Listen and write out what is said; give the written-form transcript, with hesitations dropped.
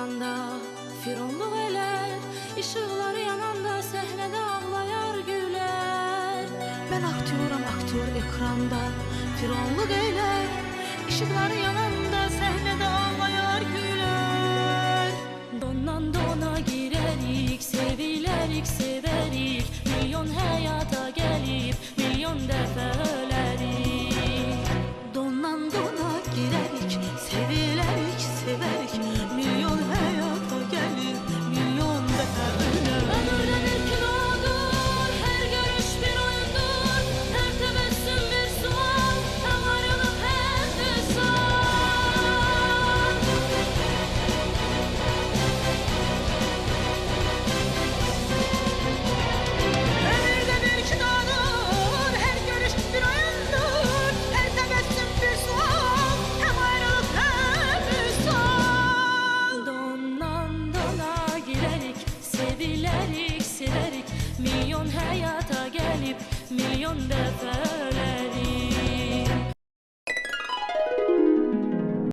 ekranda fironluq elər, işıqları yananda səhnədə ağlayar gülər. Mən aktyoram, aktyor ekranda fironluq elər, işıqları yananda səhnədə ağlayar gülər. Dondan dona girərik, sevilərik, sevərik, milyon həyata gəlib, milyon dəfə ölərik. Dondan dona girərik, sevilərik, sevərik, milyon həyata gəlib, milyon dəfə ölərik. Ömürdən ilk odur, hər görüş bir oyundur, hər təbəssüm bir sual, həm ayrılıq, həm vüsal. Ömürdən ilk odur, hər görüş bir oyundur, hər təbəssüm bir sual, həm ayrılıq, həm vüsal. Dondan dona girərik, sevilərik, sevərik, milyon həyata gəlib, milyon dəfə